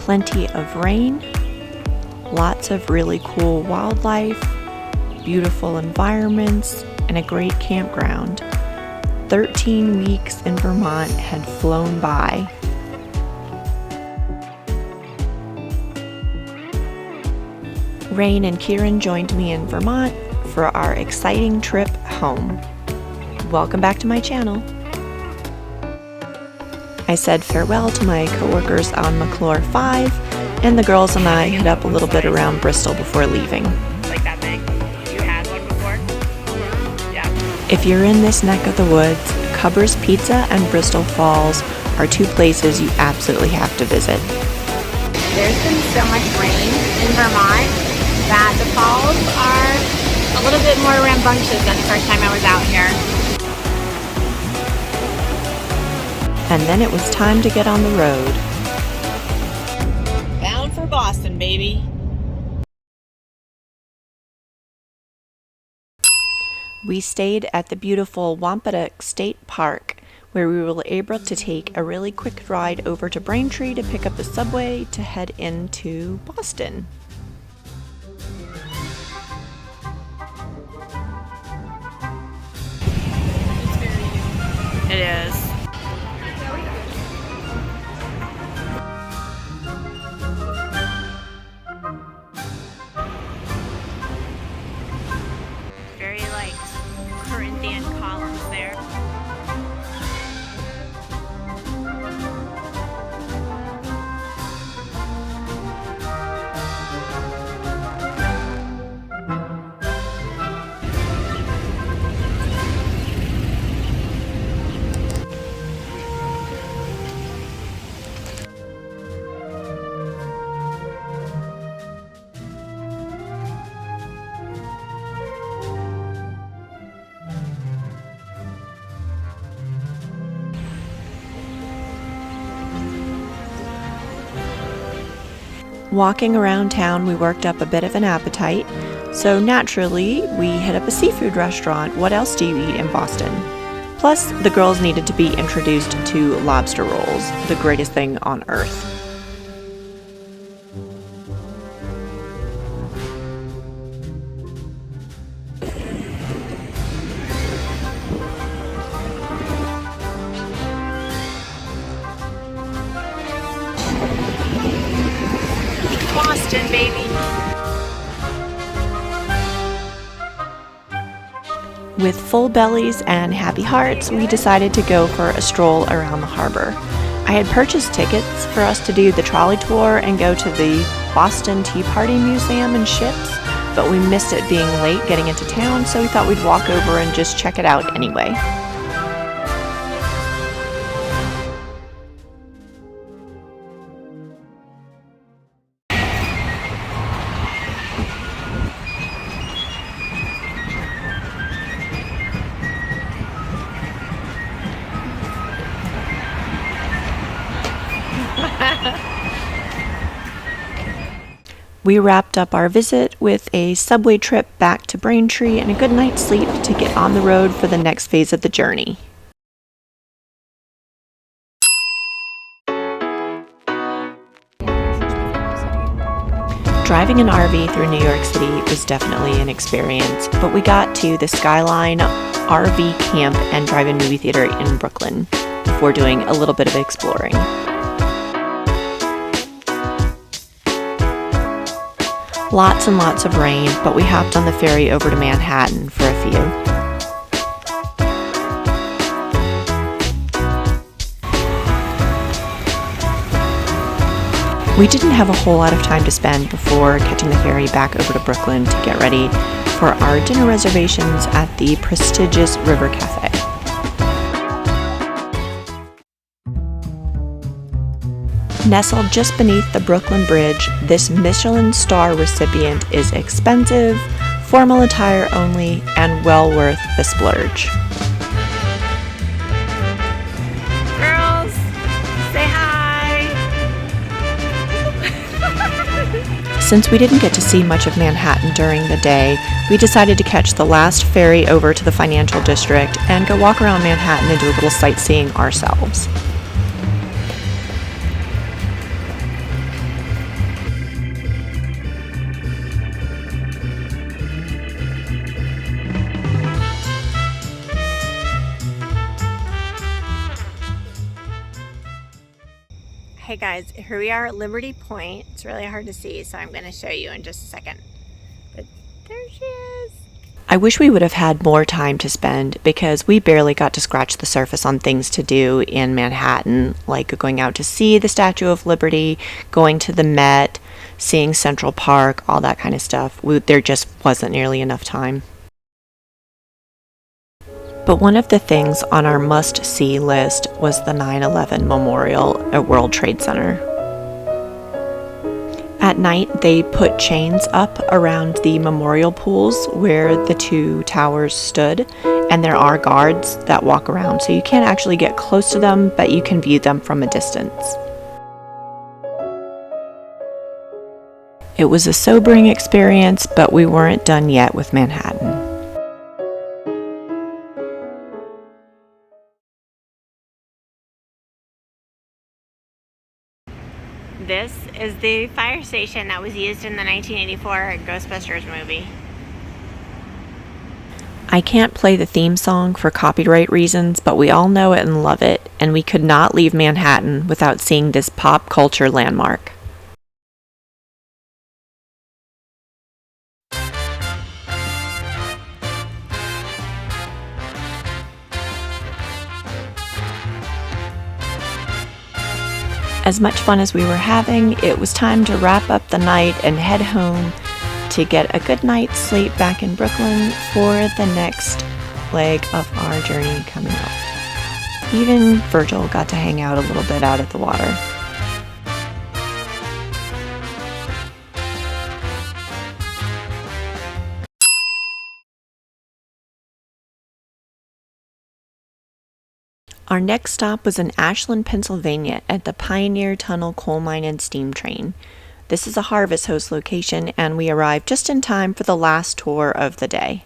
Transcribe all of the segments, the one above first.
plenty of rain, lots of really cool wildlife, beautiful environments, and a great campground. 13 weeks in Vermont had flown by. Raine and Kierin joined me in Vermont for our exciting trip home. Welcome back to my channel. I said farewell to my coworkers on McClure 5, and the girls and I hit up a little bit around Bristol before leaving. Like that thing? You had one before? Yeah. If you're in this neck of the woods, Cubber's Pizza and Bristol Falls are two places you absolutely have to visit. There's been so much rain in Vermont that the falls are a little bit more rambunctious than the first time I was out here. And then it was time to get on the road. Bound for Boston, baby. We stayed at the beautiful Wampatuck State Park, where we were able to take a really quick ride over to Braintree to pick up the subway to head into Boston. It is. Very like Corinthian columns there. Walking around town, we worked up a bit of an appetite, so naturally we hit up a seafood restaurant. What else do you eat in Boston? Plus, the girls needed to be introduced to lobster rolls, the greatest thing on earth. Boston, baby. With full bellies and happy hearts, we decided to go for a stroll around the harbor. I had purchased tickets for us to do the trolley tour and go to the Boston Tea Party Museum and ships, but we missed it being late getting into town, so we thought we'd walk over and just check it out anyway. We wrapped up our visit with a subway trip back to Braintree and a good night's sleep to get on the road for the next phase of the journey. Driving an RV through New York City was definitely an experience, but we got to the Skyline RV camp and drive-in movie theater in Brooklyn before doing a little bit of exploring. Lots and lots of rain, but we hopped on the ferry over to Manhattan for a few. We didn't have a whole lot of time to spend before catching the ferry back over to Brooklyn to get ready for our dinner reservations at the prestigious River Cafe. Nestled just beneath the Brooklyn Bridge, this Michelin star recipient is expensive, formal attire only, and well worth the splurge. Girls, say hi! Since we didn't get to see much of Manhattan during the day, we decided to catch the last ferry over to the financial district and go walk around Manhattan and do a little sightseeing ourselves. Hey guys, here we are at Liberty Point. It's really hard to see, so I'm going to show you in just a second. But there she is. I wish we would have had more time to spend because we barely got to scratch the surface on things to do in Manhattan, like going out to see the Statue of Liberty, going to the Met, seeing Central Park, all that kind of stuff. There just wasn't nearly enough time. But one of the things on our must-see list was the 9/11 Memorial at World Trade Center. At night, they put chains up around the memorial pools where the two towers stood, and there are guards that walk around, so you can't actually get close to them, but you can view them from a distance. It was a sobering experience, but we weren't done yet with Manhattan. This is the fire station that was used in the 1984 Ghostbusters movie. I can't play the theme song for copyright reasons, but we all know it and love it, and we could not leave Manhattan without seeing this pop culture landmark. As much fun as we were having, it was time to wrap up the night and head home to get a good night's sleep back in Brooklyn for the next leg of our journey coming up. Even Virgil got to hang out a little bit out at the water. Our next stop was in Ashland, Pennsylvania at the Pioneer Tunnel Coal Mine and Steam Train. This is a Harvest Host location, and we arrived just in time for the last tour of the day.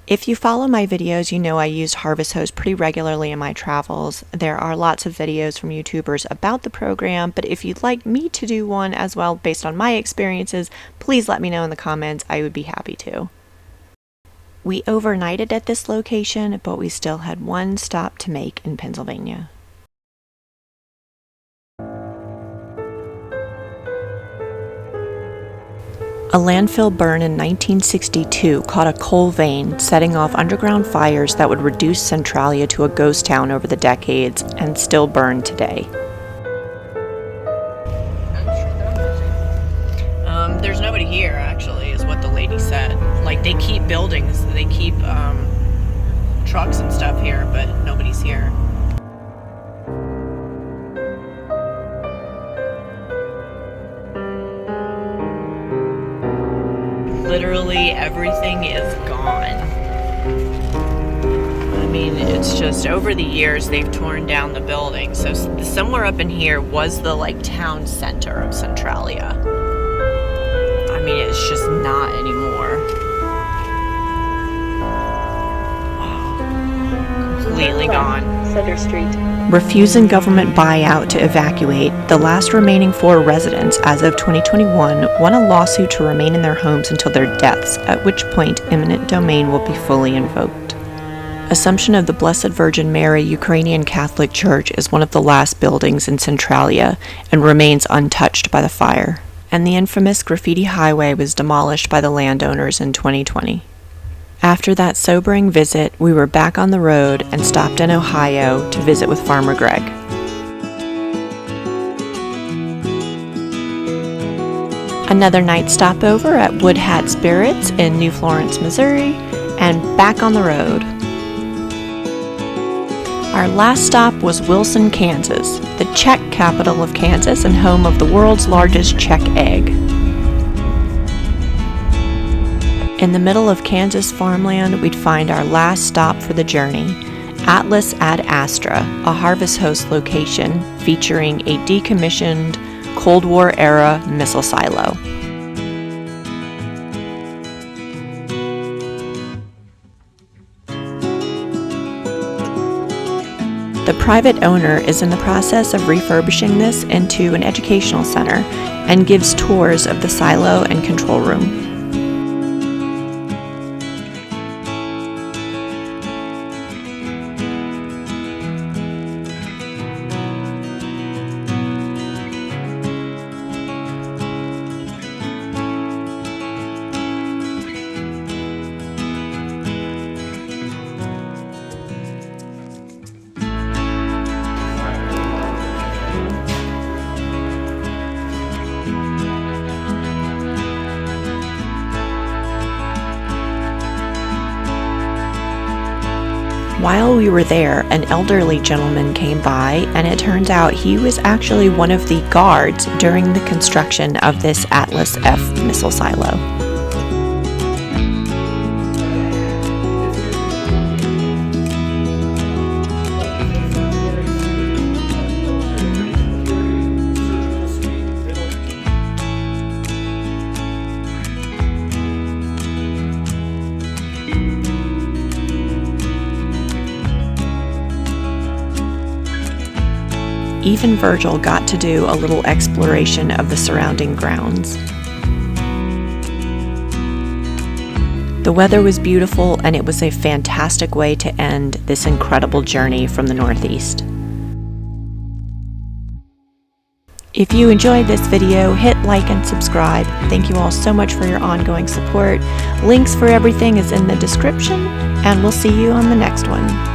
If you follow my videos, you know I used Harvest Host pretty regularly in my travels. There are lots of videos from YouTubers about the program, but if you'd like me to do one as well based on my experiences, please let me know in the comments. I would be happy to. We overnighted at this location, but we still had one stop to make in Pennsylvania. A landfill burn in 1962 caught a coal vein, setting off underground fires that would reduce Centralia to a ghost town over the decades and still burn today. There's nobody here, actually, is what the lady said. Like, they keep buildings, they keep trucks and stuff here, but nobody's here. Literally everything is gone. I mean, it's just over the years they've torn down the building. So somewhere up in here was the like town center of Centralia. I mean, it's just not anymore. Wow. Completely gone. Center Street. Refusing government buyout to evacuate, the last remaining 4 residents as of 2021 won a lawsuit to remain in their homes until their deaths, at which point eminent domain will be fully invoked. Assumption of the Blessed Virgin Mary Ukrainian Catholic Church is one of the last buildings in Centralia and remains untouched by the fire. And the infamous graffiti highway was demolished by the landowners in 2020. After that sobering visit, we were back on the road and stopped in Ohio to visit with Farmer Greg. Another night stopover at Wood Hat Spirits in New Florence, Missouri, and back on the road. Our last stop was Wilson, Kansas, the Czech capital of Kansas and home of the world's largest Czech egg. In the middle of Kansas farmland, we'd find our last stop for the journey, Atlas ad Astra, a Harvest Host location featuring a decommissioned Cold War-era missile silo. The private owner is in the process of refurbishing this into an educational center and gives tours of the silo and control room. While we were there, an elderly gentleman came by, and it turns out he was actually one of the guards during the construction of this Atlas F missile silo. Even Virgil got to do a little exploration of the surrounding grounds. The weather was beautiful, and it was a fantastic way to end this incredible journey from the Northeast. If you enjoyed this video, hit like and subscribe. Thank you all so much for your ongoing support. Links for everything is in the description, and we'll see you on the next one.